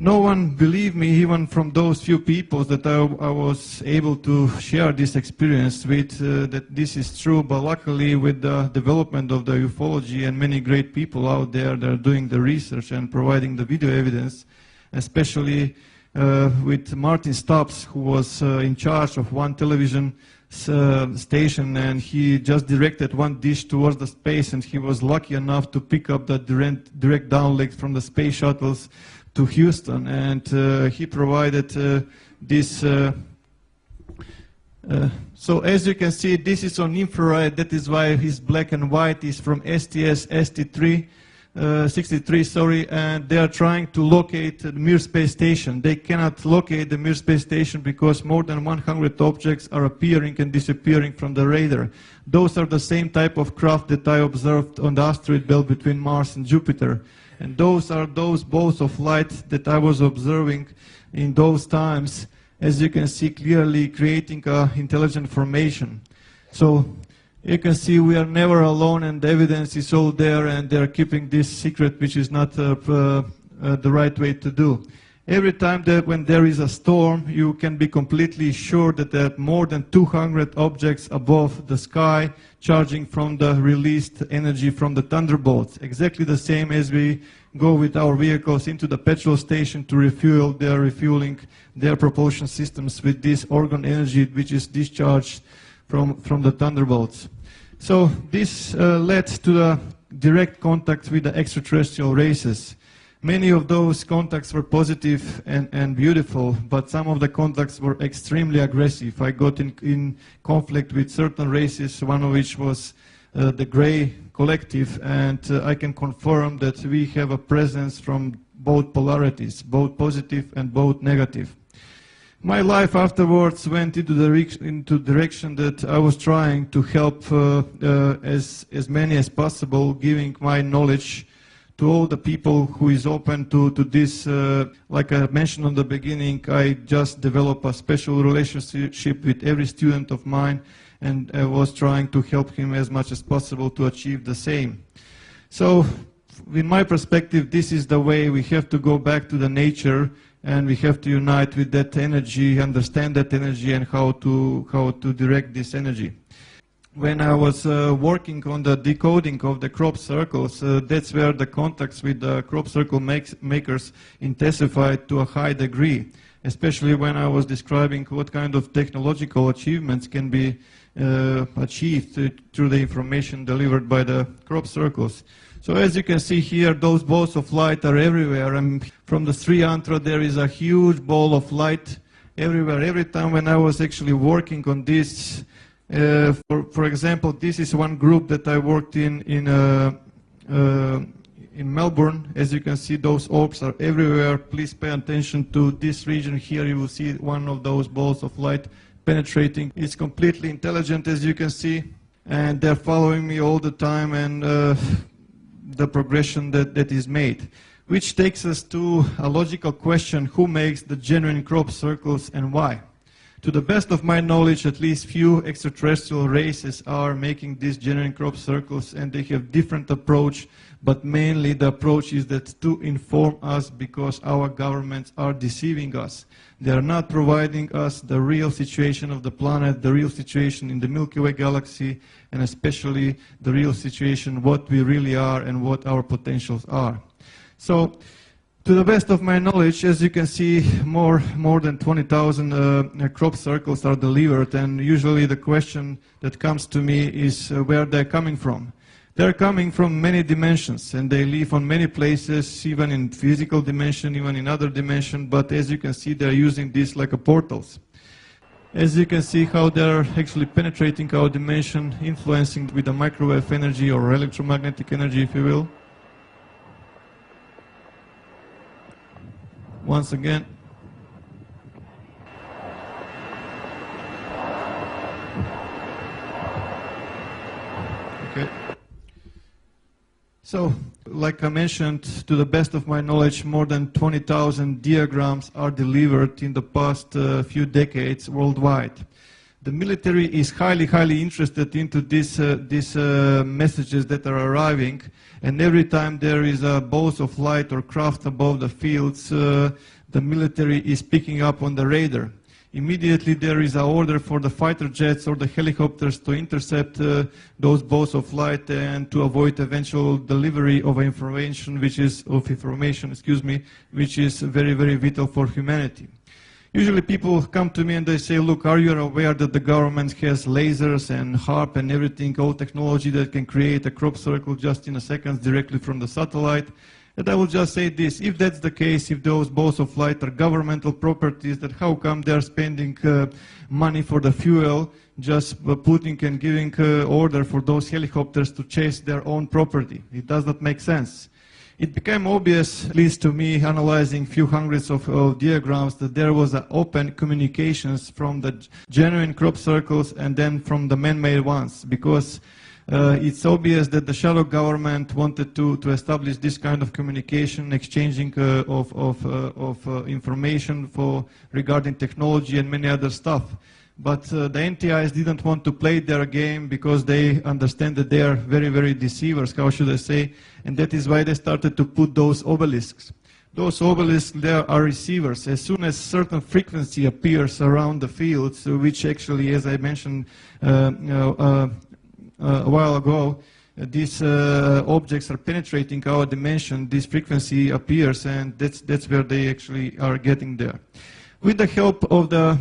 No one believed me, even from those few people that I was able to share this experience with, that this is true. But luckily, with the development of the ufology and many great people out there that are doing the research and providing the video evidence, especially with Martin Stubbs, who was in charge of one television station, and he just directed one dish towards the space, and he was lucky enough to pick up the direct downlink from the space shuttles to Houston, and he provided this. So as you can see, this is on infrared. That is why his black and white is from STS-63, and they are trying to locate the Mir space station. They cannot locate the Mir space station because more than 100 objects are appearing and disappearing from the radar. Those are the same type of craft that I observed on the asteroid belt between Mars and Jupiter. And those are those balls of light that I was observing in those times, as you can see clearly, creating intelligent formation. So you can see we are never alone, and the evidence is all there, and they are keeping this secret, which is not the right way to do. Every time that when there is a storm, you can be completely sure that there are more than 200 objects above the sky charging from the released energy from the thunderbolts. Exactly the same as we go with our vehicles into the petrol station to refuel. They are refueling their propulsion systems with this organ energy which is discharged from the thunderbolts. So this led to the direct contact with the extraterrestrial races. Many of those contacts were positive and beautiful, but some of the contacts were extremely aggressive. I got in conflict with certain races, one of which was the Gray Collective, and I can confirm that we have a presence from both polarities, both positive and both negative. My life afterwards went into the direction that I was trying to help as many as possible, giving my knowledge to all the people who is open to this. Like I mentioned in the beginning, I just developed a special relationship with every student of mine, and I was trying to help him as much as possible to achieve the same. So, in my perspective, this is the way. We have to go back to the nature, and we have to unite with that energy, understand that energy, and how to direct this energy. When I was working on the decoding of the crop circles, that's where the contacts with the crop circle makers intensified to a high degree, especially when I was describing what kind of technological achievements can be achieved through the information delivered by the crop circles. So as you can see here, those balls of light are everywhere, and from the Sri Yantra there is a huge ball of light everywhere. Every time when I was actually working on this, for example, this is one group that I worked in Melbourne. As you can see, those orbs are everywhere. Please pay attention to this region here. You will see one of those balls of light penetrating. It's completely intelligent, as you can see, and they're following me all the time, and the progression that is made. Which takes us to a logical question: who makes the genuine crop circles and why? To the best of my knowledge, at least few extraterrestrial races are making these genuine crop circles, and they have different approach, but mainly the approach is that to inform us, because our governments are deceiving us. They are not providing us the real situation of the planet, the real situation in the Milky Way galaxy, and especially the real situation, what we really are and what our potentials are. So, to the best of my knowledge, as you can see, more than 20,000 crop circles are delivered, and usually the question that comes to me is where they're coming from. They're coming from many dimensions, and they live on many places, even in physical dimension, even in other dimension, but as you can see, they're using this like a portals. As you can see how they're actually penetrating our dimension, influencing with the microwave energy or electromagnetic energy, if you will. Once again. Okay. So, like I mentioned, to the best of my knowledge, more than 20,000 diagrams are delivered in the past few decades worldwide. The military is highly interested into these messages that are arriving, and every time there is a bolt of light or craft above the fields, the military is picking up on the radar. Immediately there is an order for the fighter jets or the helicopters to intercept those bolts of light and to avoid eventual delivery of information, which is very vital for humanity. Usually people come to me and they say, look, are you aware that the government has lasers and HARP and everything, all technology that can create a crop circle just in a second directly from the satellite? And I will just say this, if that's the case, if those bolts of light are governmental properties, then how come they are spending money for the fuel, just putting and giving order for those helicopters to chase their own property? It does not make sense. It became obvious, at least to me, analyzing few hundreds of diagrams, that there was an open communications from the genuine crop circles and then from the man-made ones, because it's obvious that the shadow government wanted to establish this kind of communication, exchanging of information regarding technology and many other stuff. But the NTIs didn't want to play their game because they understand that they are very deceivers, how should I say, and that is why they started to put those obelisks. Those obelisks, there are receivers. As soon as certain frequency appears around the fields, which actually, as I mentioned a while ago, these objects are penetrating our dimension, this frequency appears, and that's where they actually are getting there. With the help of the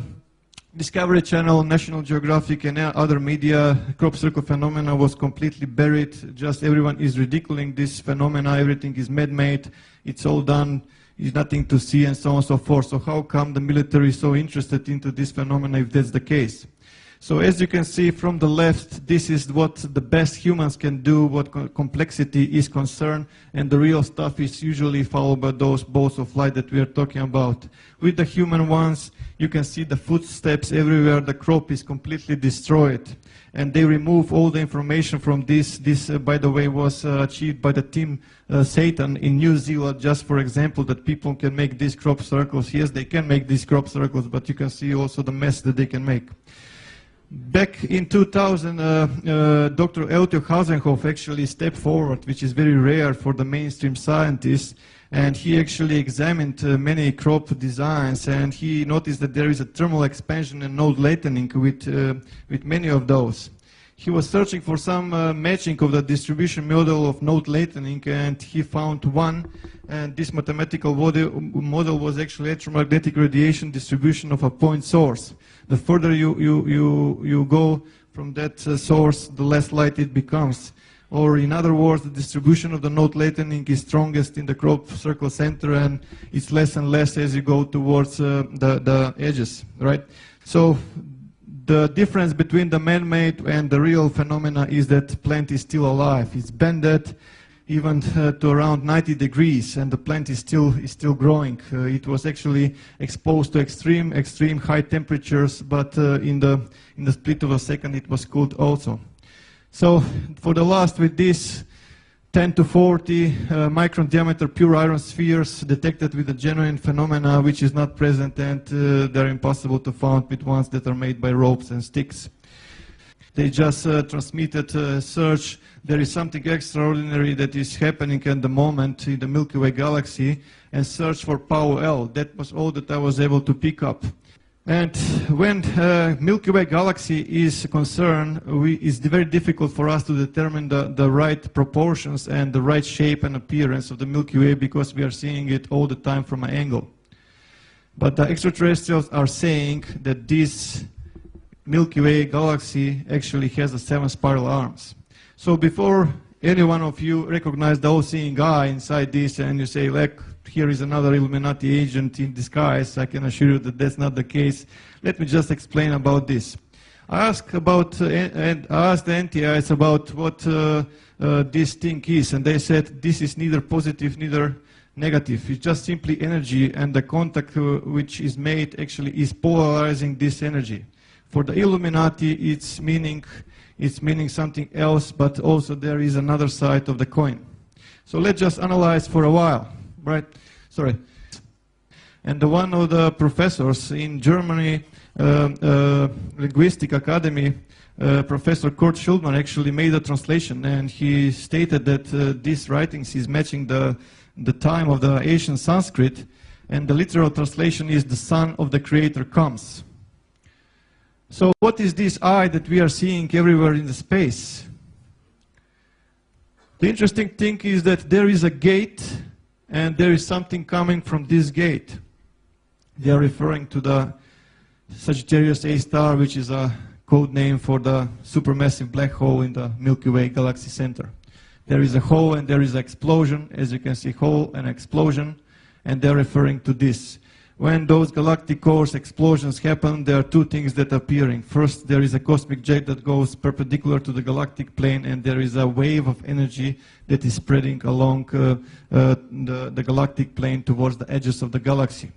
Discovery Channel, National Geographic and other media, crop circle phenomena was completely buried. Just everyone is ridiculing this phenomena, everything is man-made, it's all done, there's nothing to see and so on and so forth. So how come the military is so interested into this phenomena if that's the case? So as you can see from the left, this is what the best humans can do, what complexity is concerned, and the real stuff is usually followed by those bolts of light that we are talking about. With the human ones, you can see the footsteps everywhere, the crop is completely destroyed, and they remove all the information from this. This, by the way, was achieved by the team Satan in New Zealand, just for example, that people can make these crop circles. Yes, they can make these crop circles, but you can see also the mess that they can make. Back in 2000, Dr. Eltio Hasenhoff actually stepped forward, which is very rare for the mainstream scientists, and he actually examined many crop designs, and he noticed that there is a thermal expansion and node lengthening with many of those. He was searching for some matching of the distribution model of node lengthening, and he found one, and this mathematical model was actually electromagnetic radiation distribution of a point source. The further you go from that source, the less light it becomes. Or in other words, the distribution of the node lengthening is strongest in the crop circle center, and it's less and less as you go towards the edges, right? So the difference between the man-made and the real phenomena is that plant is still alive. It's bended even to around 90 degrees, and the plant is still growing. It was actually exposed to extreme high temperatures, but in the split of a second it was cooled also. So for the last, with this 10 to 40 micron diameter pure iron spheres detected with a genuine phenomena which is not present, and they're impossible to find with ones that are made by ropes and sticks. They just transmitted search. There is something extraordinary that is happening at the moment in the Milky Way galaxy, and search for Power L. That was all that I was able to pick up. And when Milky Way galaxy is concerned, it's very difficult for us to determine the right proportions and the right shape and appearance of the Milky Way, because we are seeing it all the time from an angle. But the extraterrestrials are saying that this Milky Way galaxy actually has 7 spiral arms. So before any one of you recognize the all-seeing eye inside this and you say, like, here is another Illuminati agent in disguise, I can assure you that that's not the case. Let me just explain about this. I asked the NTIs about what this thing is, and they said this is neither positive, neither negative. It's just simply energy, and the contact which is made actually is polarizing this energy. For the Illuminati, it's meaning something else, but also there is another side of the coin. So let's just analyze for a while, right? Sorry. And one of the professors in Germany, Linguistic Academy, Professor Kurt Schulman actually made a translation, and he stated that these writings is matching the time of the ancient Sanskrit, and the literal translation is "the Son of the Creator comes." So what is this eye that we are seeing everywhere in the space? The interesting thing is that there is a gate, and there is something coming from this gate. They are referring to the Sagittarius A star, which is a code name for the supermassive black hole in the Milky Way galaxy center. There is a hole and there is an explosion. As you can see, hole and explosion, and they're referring to this. When those galactic cores explosions happen, there are two things that are appearing. First, there is a cosmic jet that goes perpendicular to the galactic plane, and there is a wave of energy that is spreading along the galactic plane towards the edges of the galaxy.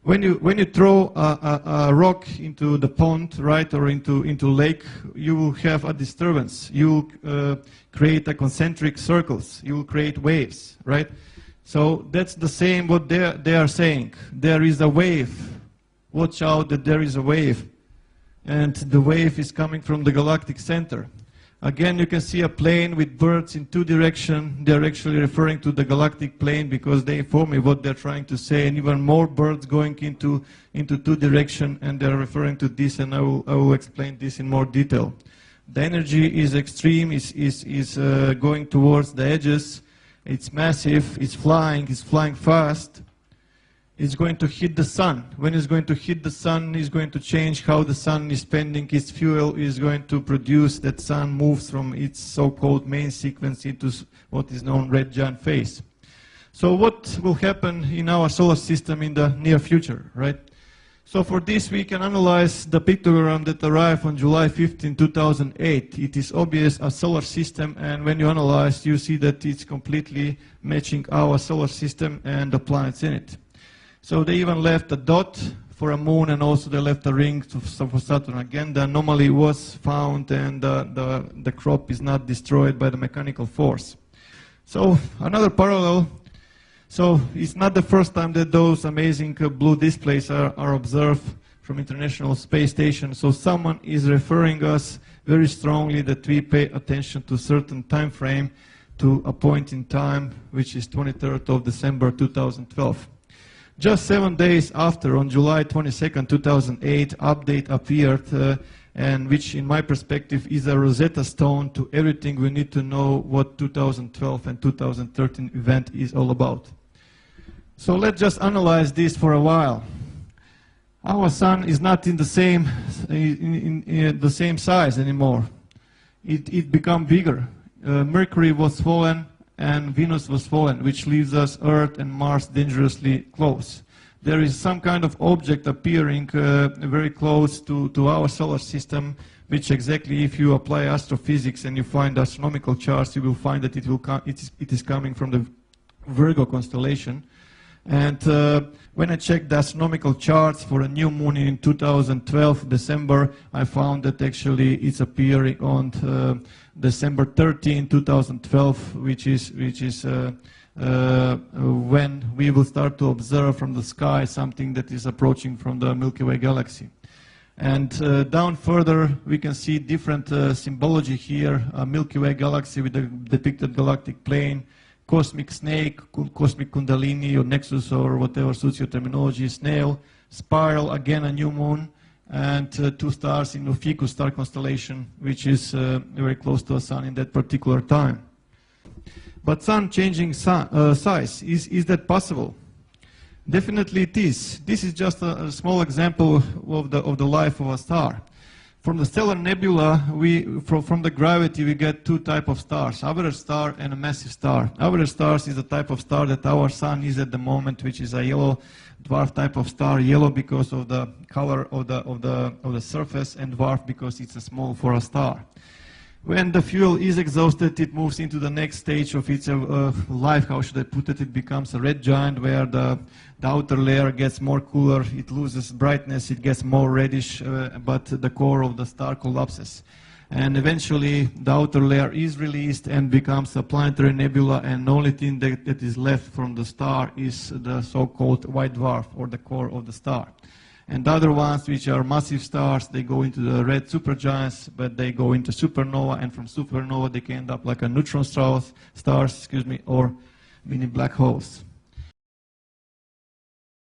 When you throw a rock into the pond, right, or into lake, you will have a disturbance. You will create a concentric circles. You will create waves, right? So that's the same what they are saying. There is a wave. Watch out that there is a wave. And the wave is coming from the galactic center. Again, you can see a plane with birds in two directions. They're actually referring to the galactic plane because they inform me what they're trying to say. And even more birds going into two directions, and they're referring to this, and I will explain this in more detail. The energy is extreme, is going towards the edges. It's massive, it's flying fast. It's going to hit the sun. When it's going to hit the sun, it's going to change how the sun is spending its fuel. Is going to produce that sun moves from its so-called main sequence into what is known red giant phase. So what will happen in our solar system in the near future, right? So for this, we can analyze the pictogram that arrived on July 15, 2008. It is obvious a solar system, and when you analyze, you see that it's completely matching our solar system and the planets in it. So they even left a dot for a moon, and also they left a ring for Saturn. Again, the anomaly was found, and the crop is not destroyed by the mechanical force. So another parallel. So it's not the first time that those amazing blue displays are observed from International Space Station. So someone is referring us very strongly that we pay attention to a certain time frame, to a point in time, which is 23rd of December 2012. Just 7 days after, on July 22nd, 2008, update appeared, and which in my perspective is a Rosetta Stone to everything we need to know what 2012 and 2013 event is all about. So let's just analyze this for a while. Our sun is not in the same size anymore. It became bigger. Mercury was fallen and Venus was fallen, which leaves us Earth and Mars dangerously close. There is some kind of object appearing very close to our solar system, which exactly, if you apply astrophysics and you find astronomical charts, you will find that it is coming from the Virgo constellation. And when I checked the astronomical charts for a new moon in 2012, December, I found that actually it's appearing on December 13, 2012, which is when we will start to observe from the sky something that is approaching from the Milky Way galaxy. And down further, we can see different symbology here, a Milky Way galaxy with the depicted galactic plane, cosmic snake, cosmic kundalini or nexus or whatever suits your terminology, snail, spiral, again a new moon, and two stars in the Ficus star constellation, which is very close to the sun in that particular time. But sun changing size, is that possible? Definitely it is. This is just a small example of the life of a star. From the stellar nebula, from the gravity, we get two types of stars, average star and a massive star. Average stars is the type of star that our sun is at the moment, which is a yellow dwarf type of star. Yellow because of the color of the surface, and dwarf because it's a small for a star. When the fuel is exhausted, it moves into the next stage of its life. How should I put it? It becomes a red giant, where the outer layer gets more cooler, it loses brightness, it gets more reddish, but the core of the star collapses. And eventually the outer layer is released and becomes a planetary nebula, and the only thing that is left from the star is the so-called white dwarf, or the core of the star. And the other ones, which are massive stars, they go into the red supergiants, but they go into supernova, and from supernova they can end up like a neutron stars, or mini black holes.